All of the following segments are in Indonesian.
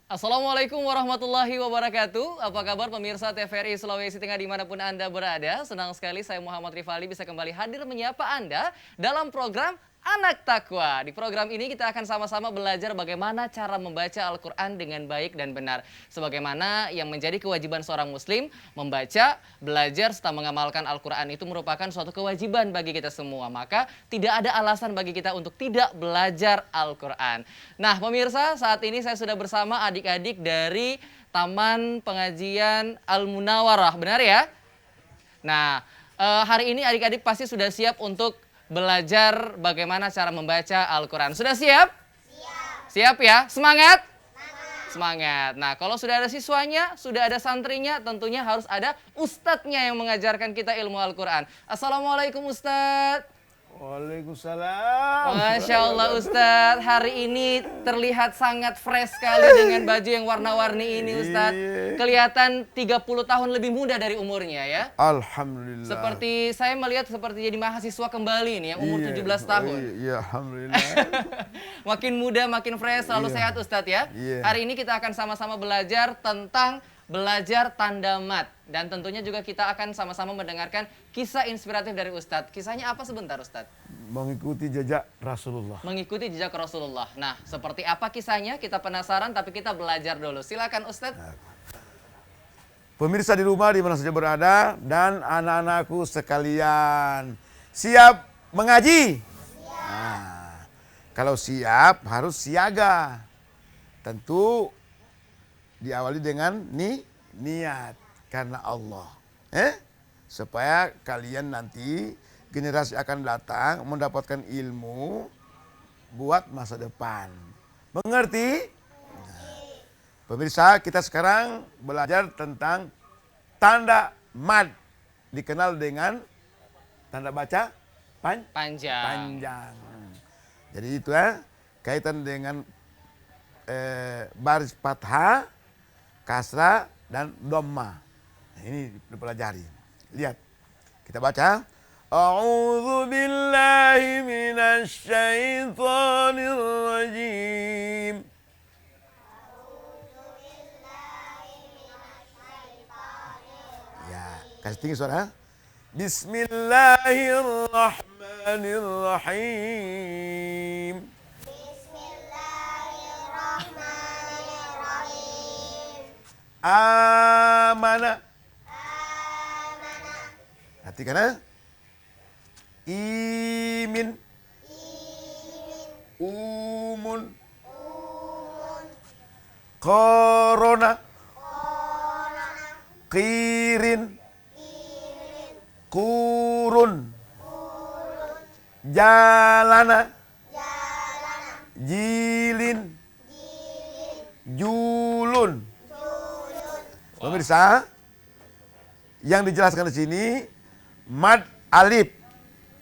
Assalamualaikum warahmatullahi wabarakatuh. Apa kabar pemirsa TVRI Sulawesi Tengah dimanapun Anda berada? Senang sekali saya Muhammad Rifali bisa kembali hadir menyapa Anda dalam program Anak Takwa. Di program ini kita akan sama-sama belajar bagaimana cara membaca Al-Quran dengan baik dan benar. Sebagaimana yang menjadi kewajiban seorang muslim, membaca, belajar, serta mengamalkan Al-Quran itu merupakan suatu kewajiban bagi kita semua. Maka tidak ada alasan bagi kita untuk tidak belajar Al-Quran. Nah pemirsa, saat ini saya sudah bersama adik-adik dari Taman Pengajian Al-Munawarah, benar ya? Nah, hari ini adik-adik pasti sudah siap untuk belajar bagaimana cara membaca Al-Quran. Sudah siap? Siap. Siap ya? Semangat? Semangat. Nah, kalau sudah ada siswanya, sudah ada santrinya, tentunya harus ada ustadznya yang mengajarkan kita ilmu Al-Quran. Assalamualaikum Ustadz. Waalaikumsalam. Masya Allah Ustadz, hari ini terlihat sangat fresh sekali dengan baju yang warna-warni ini Ustadz. Kelihatan 30 tahun lebih muda dari umurnya ya. Alhamdulillah. Seperti saya melihat seperti jadi mahasiswa kembali nih yang umur 17 tahun. Iya, alhamdulillah. Makin muda, makin fresh, selalu sehat Ustadz ya. Hari ini kita akan sama-sama belajar tentang belajar tanda mat. Dan tentunya juga kita akan sama-sama mendengarkan kisah inspiratif dari Ustadz. Kisahnya apa sebentar Ustadz? Mengikuti jejak Rasulullah. Mengikuti jejak Rasulullah. Nah, seperti apa kisahnya? Kita penasaran tapi kita belajar dulu. Silakan Ustadz. Pemirsa di rumah di mana saja berada dan anak-anakku sekalian, siap mengaji? Siap. Nah, kalau siap harus siaga. Tentu diawali dengan niat karena Allah. Supaya kalian nanti generasi akan datang mendapatkan ilmu buat masa depan. Mengerti? Pemirsa, kita sekarang belajar tentang tanda mad, dikenal dengan tanda baca panjang. Jadi itu kaitan dengan baris fathah, kasrah, dan dhamma. Nah, ini dipelajari. Lihat, kita baca. A'udzu billahi minasy syaithanir rajim. Kasih tinggi suara. Bismillahirrahmanirrahim. Bismillahirrahmanirrahim. Amana. Perhatikan ya. Imin. Umun. Korona. Qirin. Kurun. Jalana. Jilin. Julun. Pemirsa, yang dijelaskan di sini mad alif.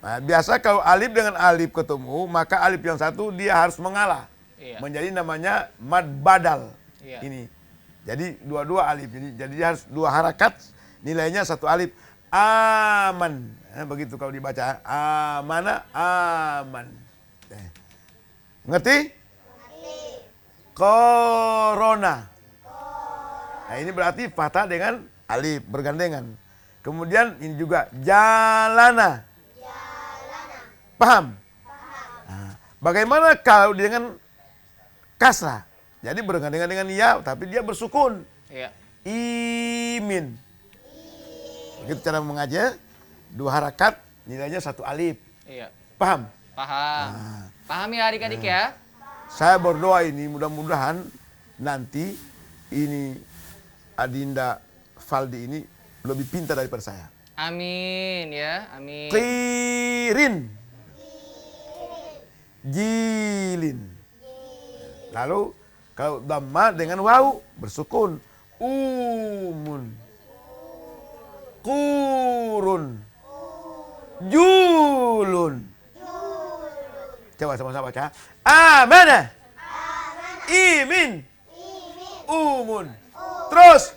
Nah, biasa kalau alif dengan alif ketemu, maka alif yang satu dia harus mengalah. Menjadi namanya mad badal. Ini. Jadi dua-dua alif. Jadi dia harus dua harakat, nilainya satu alif. Aman, begitu kalau dibaca. Amana, aman. Ngerti? Corona. Nah, ini berarti fathah dengan alif bergandengan. Kemudian ini juga jalana. Paham? Nah, bagaimana kalau dengan kasrah? Jadi bergandengan dengan ya, tapi dia bersukun. Imin. Begitu cara mengaji, dua harakat, nilainya satu alif. Paham? Paham. Paham ya adik-adik ya? Saya berdoa ini mudah-mudahan nanti ini Adinda Faldi ini lebih pintar daripada saya. Amin ya, amin. Qirin. Jilin. Lalu kalau dhamma dengan waw bersukun. Umun. Kurun. Julun. Coba sama-sama baca. Amanah. Imin. Umun. Terus.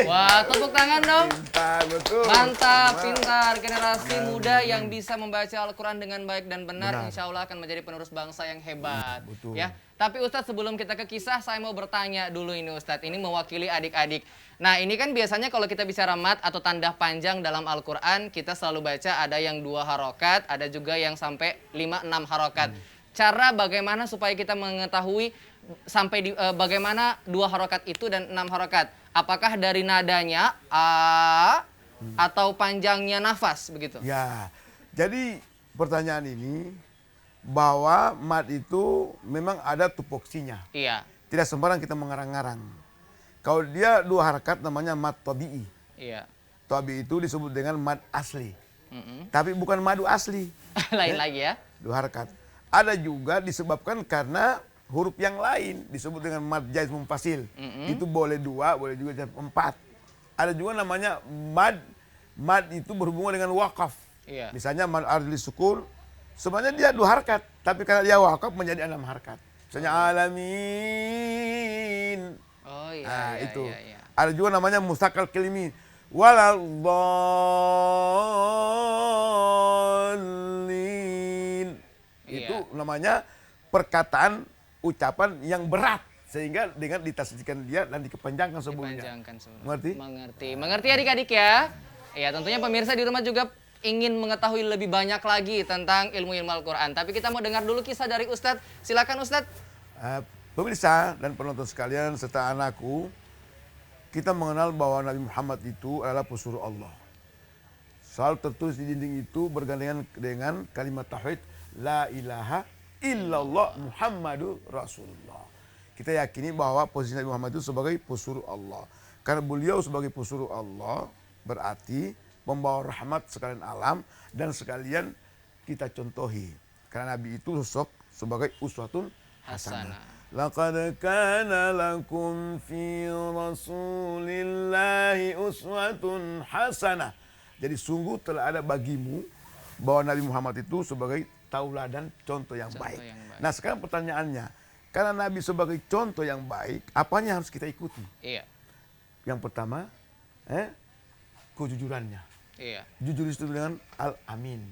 Wah, tepuk tangan dong. Pintar, betul. Mantap, pintar. Generasi muda yang bisa membaca Al-Quran dengan baik dan benar, Benar. insya Allah akan menjadi penerus bangsa yang hebat. Betul. Ya. Tapi Ustadz, sebelum kita ke kisah, saya mau bertanya dulu ini Ustadz. Ini mewakili adik-adik. Nah, ini kan biasanya kalau kita bicara mat atau tanda panjang dalam Al-Quran, kita selalu baca ada yang 2 harokat, ada juga yang sampai 5-6 harokat. Cara bagaimana supaya kita mengetahui sampai bagaimana 2 harokat itu dan 6 harokat? Apakah dari nadanya atau panjangnya nafas begitu? Ya, jadi pertanyaan ini bahwa mat itu memang ada tupoksinya. Iya, Tidak sembarang kita mengarang-ngarang. Kalau dia 2 harakat namanya mat tabi'i. iya. Tabi'i itu disebut dengan mat asli. Mm-mm. Tapi bukan madu asli. Lain lagi ya? 2 harakat. Ada juga disebabkan karena huruf yang lain disebut dengan mad jaiz munfasil. Itu boleh 2, boleh juga 4. Ada juga namanya mad itu berhubungan dengan wakaf. Iya. Misalnya mad arli sukun, sebenarnya dia 2 harakat, tapi karena dia wakaf menjadi 6 harakat. Misalnya alamin. Oh iya, Nah, iya, itu. iya, iya. Ada juga namanya mustaqal kelimi. Waladhdallin. Iya. Itu namanya perkataan ucapan yang berat sehingga dengan ditasdidkan dia dan dikepanjangkan sebelumnya. Dipanjangkan sebelumnya. Mengerti? Mengerti. Mengerti adik-adik ya? Ya, tentunya pemirsa di rumah juga ingin mengetahui lebih banyak lagi tentang ilmu-ilmu Al-Quran. Tapi kita mau dengar dulu kisah dari Ustadz. Silakan Ustadz. Pemirsa dan penonton sekalian serta anakku, kita mengenal bahwa Nabi Muhammad itu adalah pesuruh Allah. Selalu tertulis di dinding itu bergandengan dengan kalimat tauhid la ilaha illallah Muhammadur Rasulullah. Kita yakini bahwa posisi Nabi Muhammad itu sebagai pesuruh Allah. Karena beliau sebagai pesuruh Allah berarti membawa rahmat sekalian alam dan sekalian kita contohi. Karena Nabi itu sosok sebagai uswatun hasanah. Laqad kana lakum fi Rasulillahi uswatun hasanah. Jadi sungguh telah ada bagimu bahwa Nabi Muhammad itu sebagai tauladan contoh yang baik. Nah, sekarang pertanyaannya, karena Nabi sebagai contoh yang baik, apanya harus kita ikuti? Iya. Yang pertama, kejujurannya. Iya. Jujur itu dengan al-amin.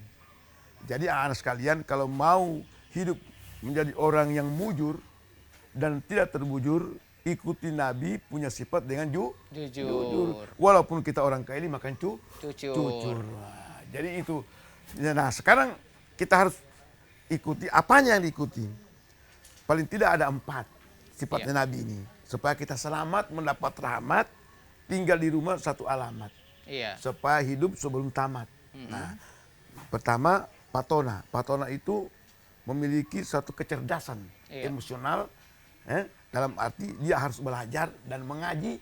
Jadi anak sekalian, kalau mau hidup menjadi orang yang mujur dan tidak terbujur, ikuti Nabi punya sifat dengan jujur. Walaupun kita orang kaya ini makan jujur. Nah, jadi itu. Nah, sekarang kita harus ikuti apanya yang diikuti. Paling tidak ada 4 sifatnya Nabi ini. Supaya kita selamat mendapat rahmat, tinggal di rumah 1 alamat. Iya. Supaya hidup sebelum tamat. Nah, pertama patona. Patona itu memiliki satu kecerdasan emosional. Dalam arti dia harus belajar dan mengaji,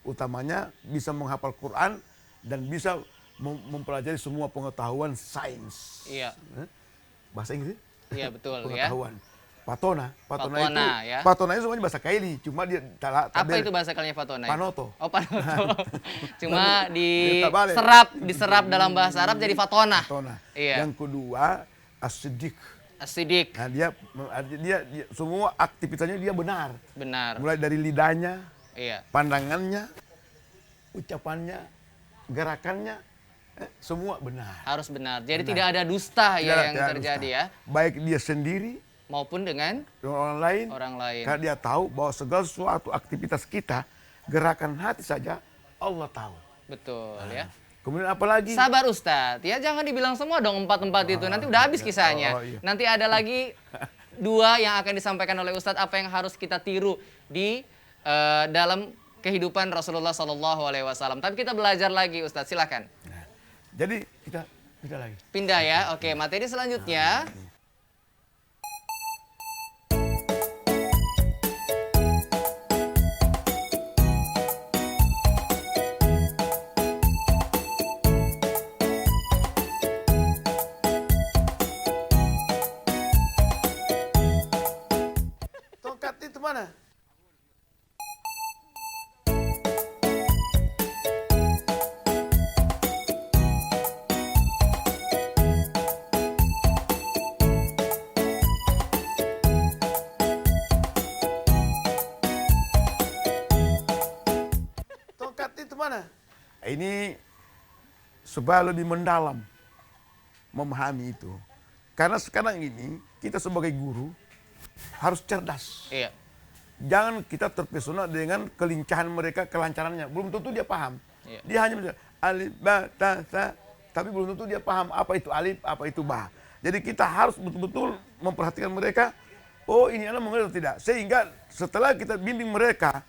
utamanya bisa menghafal Quran dan bisa mempelajari semua pengetahuan sains. Iya. Bahasa Inggris? Iya, betul Pengetahuan. Patona ya. Patona itu semuanya bahasa Kaili, cuma dia apa itu bahasa kalinya Fatona? Panoto. Oh, Panoto. Cuma Ditabalik. diserap dalam bahasa Arab jadi Fatona. Patona. Iya. Yang kedua as-siddiq. As-Siddiq. Nah, dia semua aktivitasnya dia benar. Benar. Mulai dari lidahnya, Iya. pandangannya, ucapannya, gerakannya, semua benar. Harus benar. Jadi tidak ada dusta ya yang terjadi ya. Baik dia sendiri Maupun dengan orang lain. orang lain. Karena dia tahu bahwa segala sesuatu aktivitas kita, gerakan hati saja Allah tahu. Betul ya. Kemudian apa lagi? Sabar Ustadz, ya jangan dibilang semua dong 4 itu. Nanti udah habis kisahnya. Iya. Nanti ada lagi 2 yang akan disampaikan oleh Ustadz apa yang harus kita tiru di dalam kehidupan Rasulullah SAW. Tapi kita belajar lagi Ustadz, silakan. Nah, jadi kita lagi. Pindah ya, oke materi selanjutnya. Tongkat itu mana? Ini supaya lebih mendalam memahami itu. Karena sekarang ini kita sebagai guru harus cerdas. Iya. Jangan kita terpesona dengan kelincahan mereka, kelancarannya. Belum tentu dia paham. Iya. Dia hanya bisa alif, ba, ta, sa. Tapi belum tentu dia paham apa itu alif, apa itu ba. Jadi kita harus betul-betul memperhatikan mereka. Oh, ini anak mengerti atau tidak. Sehingga setelah kita bimbing mereka,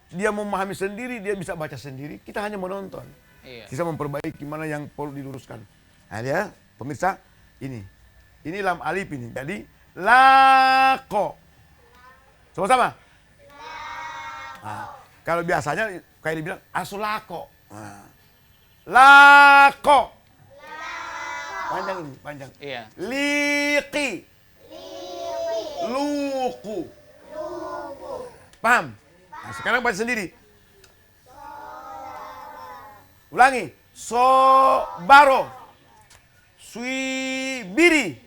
dia memahami sendiri, dia bisa baca sendiri. Kita hanya menonton. Iya. Kita memperbaiki mana yang perlu diluruskan. Nah dia, pemirsa, ini lam alif ini. Jadi lako. Sama-sama. Nah, kalau biasanya kayak dibilang asulako. Nah, lako. Panjang ini, panjang. Iya. Liqi. Luku. Paham? Nah, sekarang baca sendiri. Ulangi. Sobaro. Suibiri.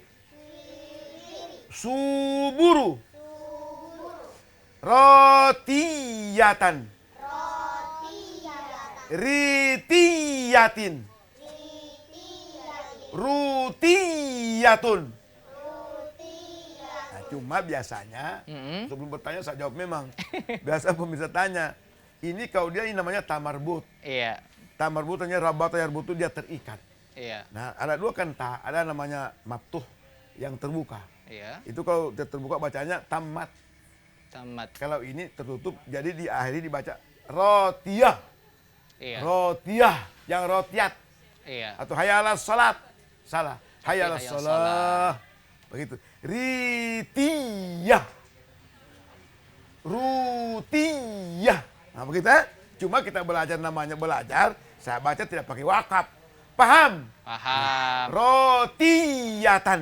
Suburu. Rotiyatan. Ritiyatin. Rutiyatun. Nah, cuma biasanya sebelum bertanya saya jawab memang. Biasa pemirsa tanya. Ini kalau dia ini namanya tamarbut. Iya. Tamarbut hanya rabat yarbutu dia terikat. Iya. Nah, ada dua kan ta, ada namanya maftuh yang terbuka. Iya. Itu kalau dia terbuka bacanya tamat. Tamat. Kalau ini tertutup jadi diakhiri dibaca rotiyah. Iya. Rotiyah, yang rotiat. Iya. Atau hayalah salat. Salah. Hayalah hayal salat. Begitu. Ritiyah. Rutiyah. Nah, begitu ya. Cuma kita belajar namanya belajar, saya baca tidak pakai wakaf. Paham? Paham. Rotiyatan.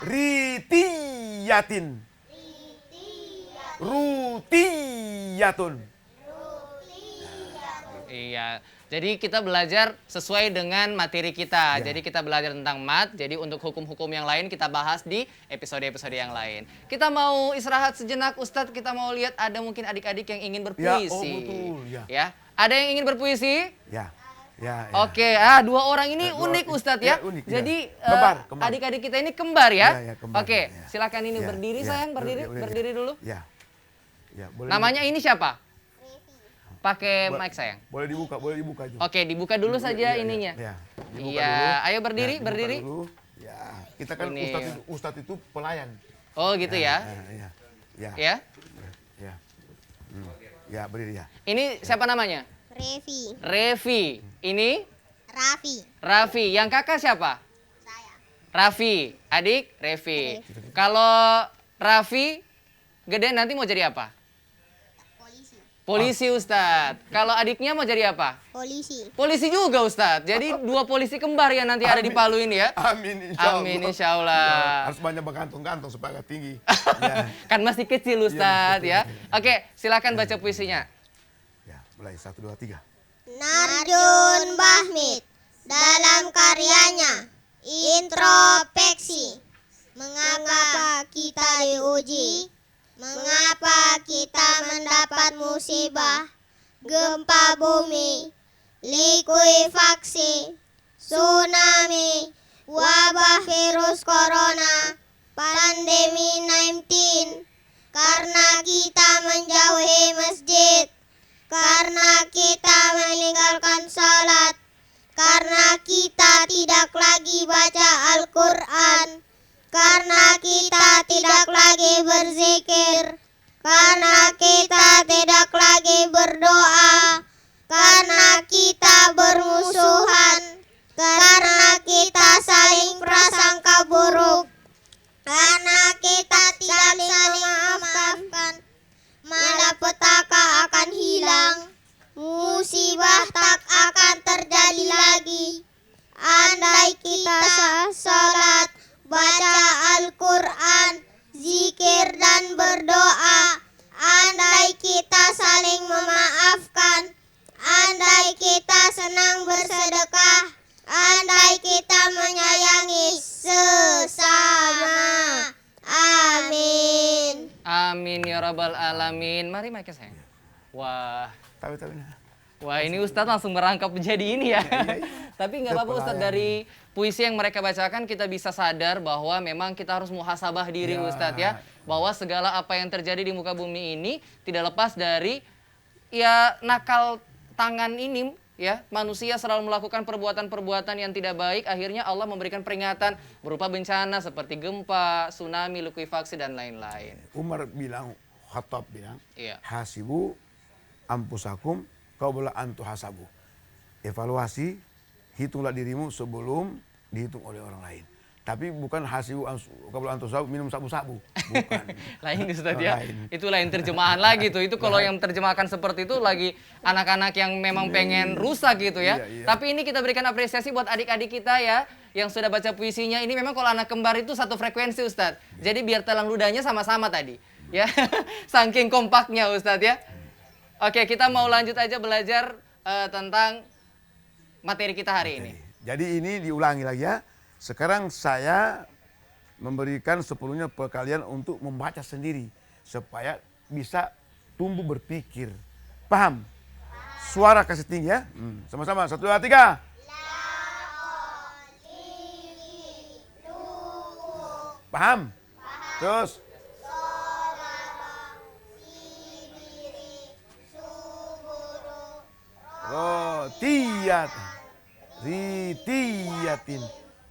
Ritiyatin. Rutiyatun. Iya. Jadi kita belajar sesuai dengan materi kita. Ya. Jadi kita belajar tentang mat. Jadi untuk hukum-hukum yang lain kita bahas di episode-episode yang lain. Kita mau istirahat sejenak, Ustadz. Kita mau lihat ada mungkin adik-adik yang ingin berpuisi. Ya, oh betul. Ya. Ada yang ingin berpuisi? Ya. Ya, ya. Oke, dua orang ini unik Ustadz ya. Unik, Jadi Kembar. adik-adik kita ini kembar ya. Ya, kembar, Oke, ya. silakan ini Ya, berdiri ya. sayang, berdiri, Boleh, berdiri dulu. Ya. Ya, boleh. Namanya ini siapa? Pakai mic sayang. Boleh dibuka juga. Oke, dibuka dulu saja ininya. Ya. Dibuka Iya, dulu. ayo berdiri, Ya, dibuka berdiri. dulu. Ya, kita kan Ini. ustadz itu pelayan. Oh gitu ya. Ya. Ya. Ya. Ya. Ya, berdiri ya. Ini siapa namanya? Revi, Revi. Ini Raffi, Raffi. Yang kakak siapa? saya. Raffi. Adik Revi. Kalau Raffi gede nanti mau jadi apa? Polisi, Polisi Ustadz. Kalau adiknya mau jadi apa? polisi. Polisi juga Ustadz. Jadi dua polisi kembar ya nanti ada di Amin. Palu ini ya. Amin insya Allah. Amin insya Allah. Ya, harus banyak bergantung-gantung supaya nggak tinggi. Ya. Kan masih kecil Ustadz Iya, ya. Oke, silakan baca puisinya. Ya, mulai 1, 2, 3. Narjun Bahmid dalam karyanya Introspeksi. Mengapa kita diuji? Mengapa kita mendapat musibah? Gempa bumi, likuifaksi, tsunami, wabah virus corona, pandemi 19. Karena kita menjauhi masjid, karena kita meninggalkan salat, karena kita tidak lagi baca Al-Quran, karena kita tidak lagi berzikir, karena kita tidak lagi berdoa, karena kita bermusuhan, karena kita saling prasangka buruk, karena kita tidak saling memaafkan, malapetaka akan hilang, musibah tak akan terjadi lagi. Andai kita salat, baca Al-Quran, zikir dan berdoa, andai kita saling memaafkan, andai kita senang bersedekah, andai kita menyayangi sesama. Amin. Amin ya rabbal alamin. Mari Mike sayang. Wah. Tahu. Wah, ini Ustadz langsung merangkap menjadi ini ya. Tapi nggak apa-apa Ustadz, dari puisi yang mereka bacakan kita bisa sadar bahwa memang kita harus muhasabah diri Ustadz ya. Bahwa segala apa yang terjadi di muka bumi ini tidak lepas dari ya nakal tangan ini ya. Manusia selalu melakukan perbuatan-perbuatan yang tidak baik, akhirnya Allah memberikan peringatan berupa bencana seperti gempa, tsunami, likuifaksi dan lain-lain. Umar bilang, Khattab bilang, Iya. hasibu ampusakum qabla an tuhasabu. Evaluasi, hitunglah dirimu sebelum dihitung oleh orang lain. Tapi bukan hasibu qabla an tuhasabu minum sabu-sabu. Bukan. Lain Ustaz ya. Lain. Itu lain terjemahan lagi tuh. Itu kalau yang terjemahkan seperti itu lagi anak-anak yang memang pengen rusak gitu ya. Iya. Tapi ini kita berikan apresiasi buat adik-adik kita ya yang sudah baca puisinya. Ini memang kalau anak kembar itu satu frekuensi Ustaz. Jadi biar telang ludahnya sama-sama tadi. Ya. Saking kompaknya Ustaz ya. Oke, kita mau lanjut aja belajar tentang materi kita hari ini. Jadi ini diulangi lagi ya. Sekarang saya memberikan sepenuhnya ke kalian untuk membaca sendiri. Supaya bisa tumbuh berpikir. Paham? Suara kasih tinggi ya. Sama-sama. 1, 2, 3. Paham? Terus. Rotiyat, ritiyatin,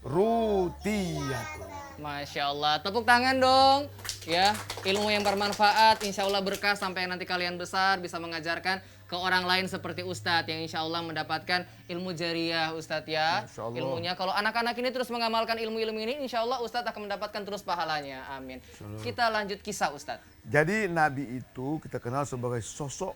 rutiyatun. Masya Allah, tepuk tangan dong. Ya, ilmu yang bermanfaat, insya Allah berkah sampai nanti kalian besar bisa mengajarkan ke orang lain seperti Ustadz yang insya Allah mendapatkan ilmu jariah Ustadz ya. Ilmunya kalau anak-anak ini terus mengamalkan ilmu-ilmu ini, insya Allah Ustadz akan mendapatkan terus pahalanya. Amin. Kita lanjut kisah Ustadz. Jadi Nabi itu kita kenal sebagai sosok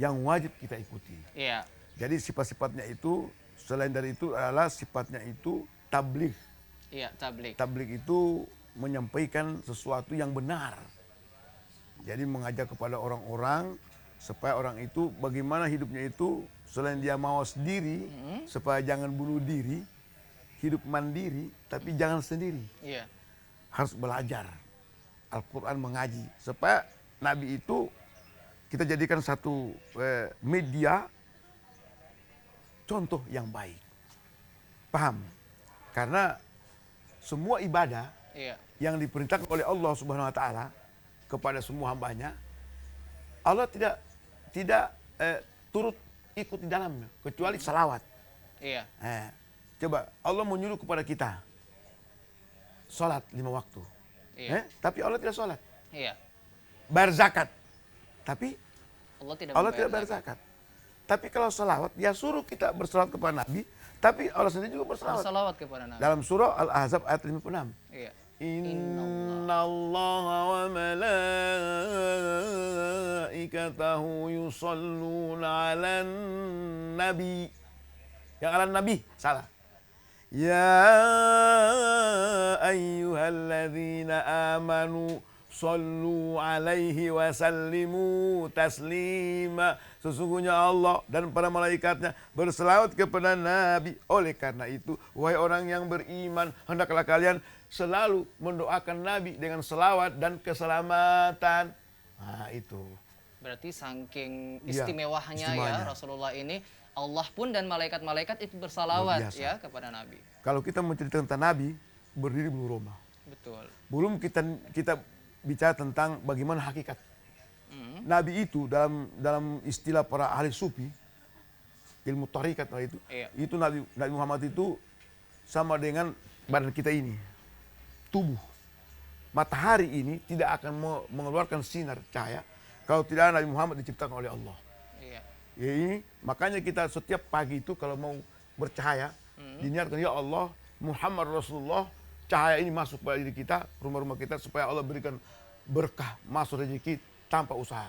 yang wajib kita ikuti. Iya. Jadi sifat-sifatnya itu selain dari itu adalah sifatnya itu tabligh. Iya, tabligh. Tabligh itu menyampaikan sesuatu yang benar. Jadi mengajak kepada orang-orang supaya orang itu bagaimana hidupnya itu selain dia mau sendiri, supaya jangan bunuh diri, hidup mandiri, tapi jangan sendiri. Iya. Harus belajar Al-Quran, mengaji supaya Nabi itu kita jadikan satu media contoh yang baik. Paham? Karena semua ibadah yang diperintahkan oleh Allah Subhanahu wa taala kepada semua hambanya, Allah tidak turut ikut di dalamnya kecuali salawat. Iya. Coba Allah menyuruh kepada kita salat 5 waktu. Iya. Tapi Allah tidak salat. Iya. Bayar zakat. Tapi Allah tidak bayar zakat. Tapi kalau salawat, dia suruh kita bersalawat kepada Nabi, tapi Allah sendiri juga bersalawat. Salawat kepada Nabi. Dalam surah Al-Ahzab ayat 56. Iya. Innallaha wa malaikatahu yusalluna 'alan nabi. Yang 'alan nabi salah. Ya ayyuhalladzina amanu sallu alaihi wa sallimu taslima. Sesungguhnya Allah dan para malaikatnya berselawat kepada Nabi. Oleh karena itu, wahai orang yang beriman, hendaklah kalian selalu mendoakan Nabi dengan selawat dan keselamatan. Nah itu. Berarti saking istimewanya ya Rasulullah ini, Allah pun dan malaikat-malaikat itu bersalawat ya kepada Nabi. Kalau kita menceritakan tentang Nabi, berdiri belum Roma. Betul. Belum kita bicara tentang bagaimana hakikat. Nabi itu dalam istilah para ahli sufi, ilmu tarikat itu Nabi Muhammad itu sama dengan badan kita ini, tubuh. Matahari ini tidak akan mengeluarkan sinar cahaya kalau tidak Nabi Muhammad diciptakan oleh Allah. Iya. Ya ini makanya kita setiap pagi itu kalau mau bercahaya diniatkan ya Allah Muhammad Rasulullah, cahaya ini masuk pada diri kita, rumah-rumah kita supaya Allah berikan berkah masuk rezeki tanpa usaha.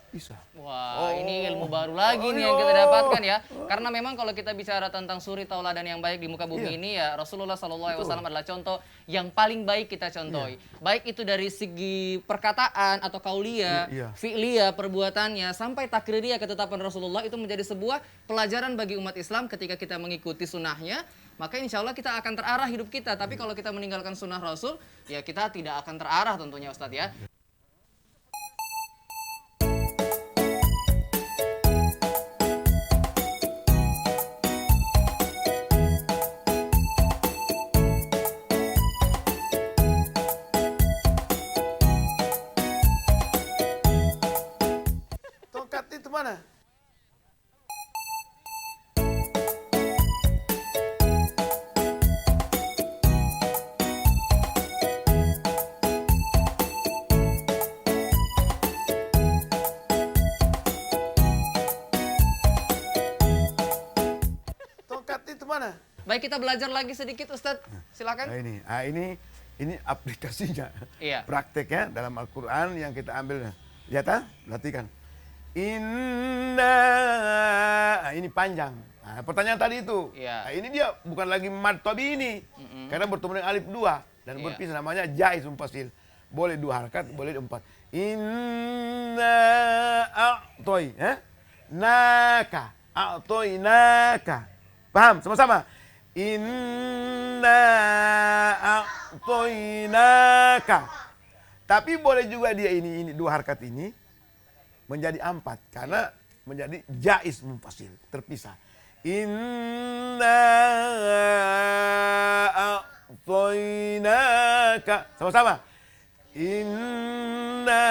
Bisa. Wah, ini ilmu baru lagi nih yang kita dapatkan ya. Karena memang kalau kita bicara tentang suri tauladan yang baik di muka bumi ini ya, Rasulullah SAW adalah contoh yang paling baik kita contohi. Baik itu dari segi perkataan atau kaulia, fi'liya, perbuatannya, sampai takririyah, ketetapan Rasulullah itu menjadi sebuah pelajaran bagi umat Islam ketika kita mengikuti sunnahnya. Maka insya Allah kita akan terarah hidup kita. Tapi kalau kita meninggalkan sunnah Rasul, ya kita tidak akan terarah tentunya Ustadz ya. mana? Baik, kita belajar lagi sedikit Ustadz. Silakan. Ini aplikasinya. Iya. Prakteknya dalam Al-Quran yang kita ambil. Lihat ah, perhatikan. Inna, ini panjang. Nah, pertanyaan tadi itu. Iya. Nah, ini dia bukan lagi mad tabi ini. Karena bertemu dengan alif 2 dan Iya. berpisah, namanya jaiz mumpasil. Boleh 2 harakat, boleh 4. Inna a'toy, naka, a'toy naka. Paham sama-sama? Inna a'toy naka. Tapi boleh juga dia ini 2 harakat ini menjadi 4 karena menjadi jaiz mumpasil, terpisah. Inna a'toynaka. Sama-sama. Inna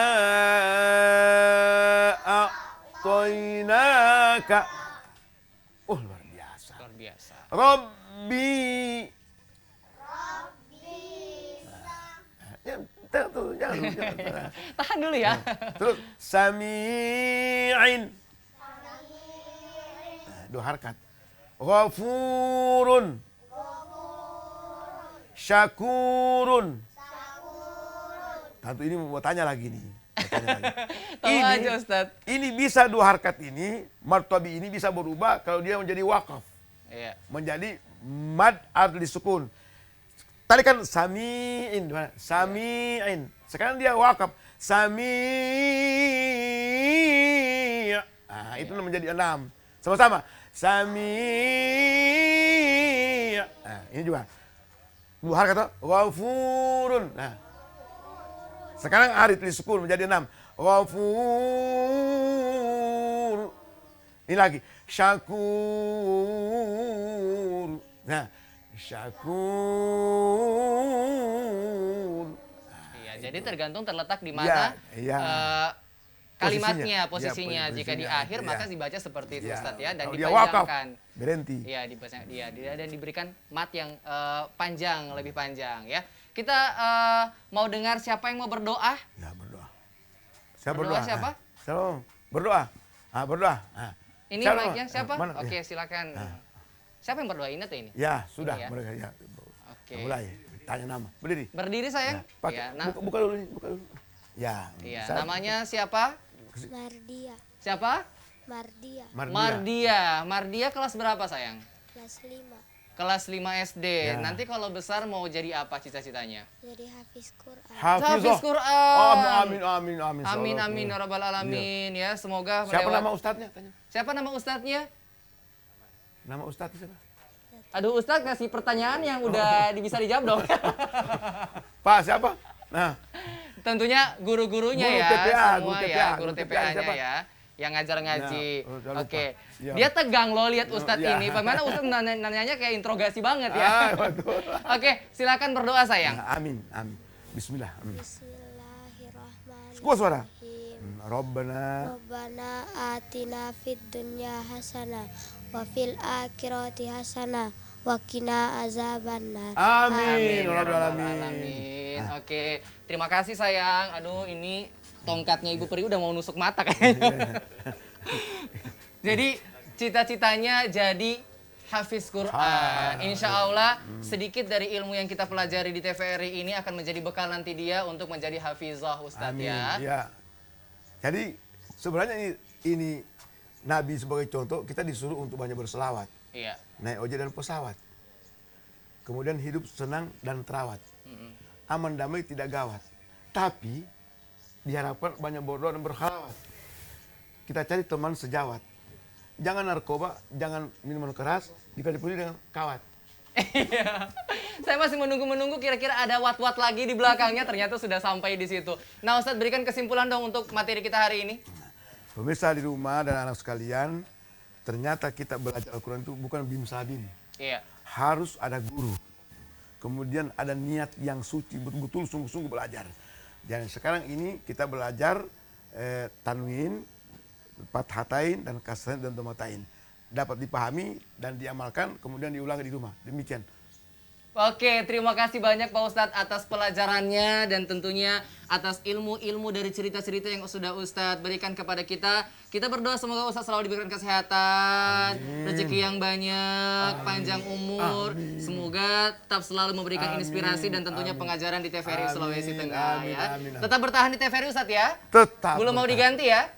a'toynaka. Oh, luar biasa. Luar biasa. Rabbi. Jangan. Tahan dulu ya. Terus sami'in. 2 harakat. Ghafurun. Syakurun. Tentu ini mau tanya lagi nih. Tahu aja Ustadz. Ini bisa 2 harakat ini, martabi ini bisa berubah kalau dia menjadi wakaf. Iya. Menjadi mad adli sukun. Tadi kan sami'in, sami'in. Sekarang dia wakaf. Sami'. Nah, itu menjadi 6. Sama-sama. Sami'. Nah, ini juga. 2 harakat. Ghafurun. Nah. Sekarang arid li sukun menjadi 6. Ghafur. Ini lagi. Syakur. Nah. Syakur. Iya, jadi tergantung terletak di mana kalimatnya, posisinya. Jika di akhir maka dibaca seperti itu Ustadz ya, dan dipanjangkan. Berhenti. Iya, dan diberikan mat yang panjang, lebih panjang ya. Kita mau dengar siapa yang mau berdoa? Ya, berdoa. Saya Berdoa berdoa. siapa? Siapa? Berdoa. Berdoa. Ini Siapa? mic-nya siapa? Mana? Oke, silakan. Siapa yang berdoa? Ini atau ini? Ya, sudah Ini ya? mereka ya. Oke. Mulai. Tanya nama. Berdiri. Berdiri sayang. Pakai. Ya, Buka dulu nih, buka dulu. Ya. Iya, saya- namanya siapa? Mardia. Siapa? Mardia. Mardia kelas berapa sayang? Kelas 5. Kelas 5 SD. Ya. Nanti kalau besar mau jadi apa cita-citanya? Jadi hafiz Quran. Hafiz Quran. Amin. Amin ya rabbal alamin ya. Semoga Siapa melewat- nama ustadznya? Tanya. Siapa nama ustadznya? Nama ustadznya siapa? Aduh, Ustadz kasih pertanyaan yang udah bisa dijawab dong. Pak siapa? Nah, Tentunya guru-gurunya Guru ya, TPA, semua guru ya, TPA, guru guru TPA TPA-nya siapa? ya, yang ngajar ngaji. Nah, jangan lupa. Oke, Iya. dia tegang loh lihat Ustadz Iya. ini. Bagaimana Ustadz nanyanya kayak interogasi banget ya. betul. Oke, silakan berdoa sayang. Nah, amin. Bismillah. Bismillahirrahmanirrahim. Kuat suara. Rabbana Rabbana atina fid dunya hasanah wa fil akhirati hasanah wa qina azabannar. Amin. Ya Rabbal Rabbal alamin. alamin. Oke, terima kasih sayang. Aduh, ini tongkatnya Ibu Peri udah mau nusuk mata kayaknya. Jadi cita-citanya jadi hafiz Quran. Insya Allah sedikit dari ilmu yang kita pelajari di TVRI ini akan menjadi bekal nanti dia untuk menjadi hafizah Ustadz Amin. ya. Ya. Jadi sebenarnya ini Nabi sebagai contoh, kita disuruh untuk banyak berselawat. Iya. Naik ojek dan pesawat. Kemudian hidup senang dan terawat. Aman damai tidak gawat. Tapi diharapkan banyak berdoa dan berkhalawat. Kita cari teman sejawat. Jangan narkoba, jangan minuman keras, dipenuhi dengan kawat. Iya. Saya masih menunggu kira-kira ada wat-wat lagi di belakangnya, ternyata sudah sampai di situ. Nah Ustadz, berikan kesimpulan dong untuk materi kita hari ini. Pemirsa di rumah dan anak sekalian, ternyata kita belajar Al-Quran itu bukan bim sabim. Iya. Harus ada guru. Kemudian ada niat yang suci, betul-betul sungguh-sungguh belajar. Dan sekarang ini kita belajar tanwin, fathatain, dan kasrain, dan domatain. Dapat dipahami dan diamalkan, kemudian diulangi di rumah. Demikian. Oke, terima kasih banyak Pak Ustadz atas pelajarannya dan tentunya atas ilmu-ilmu dari cerita-cerita yang sudah Ustadz berikan kepada kita. Kita berdoa semoga Ustadz selalu diberikan kesehatan, rezeki yang banyak, panjang umur. Semoga tetap selalu memberikan inspirasi dan tentunya pengajaran di TVRI Sulawesi Tengah ya. Tetap bertahan di TVRI Ustadz ya? Tetap. Belum mau diganti ya?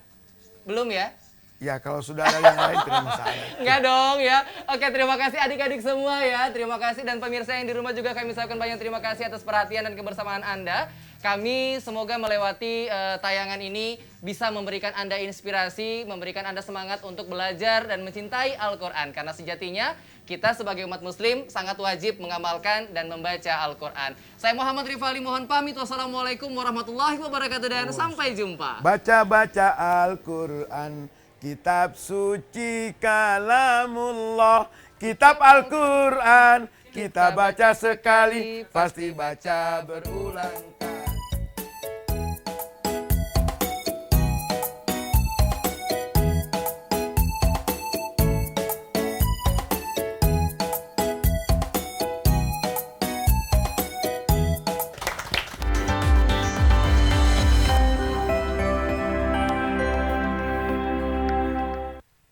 Belum ya? Ya kalau sudah ada yang lain terima saya. Enggak dong ya. Oke, terima kasih adik-adik semua ya. Terima kasih dan pemirsa yang di rumah juga kami ucapkan banyak terima kasih atas perhatian dan kebersamaan Anda. Kami semoga melewati tayangan ini bisa memberikan Anda inspirasi, memberikan Anda semangat untuk belajar dan mencintai Al-Quran. Karena sejatinya kita sebagai umat muslim sangat wajib mengamalkan dan membaca Al-Quran. Saya Muhammad Rifali mohon pamit. Wassalamualaikum warahmatullahi wabarakatuh dan sampai jumpa. Baca-baca Al-Quran, kitab suci kalamullah, kitab Al-Quran, kita baca sekali, pasti baca berulang kali.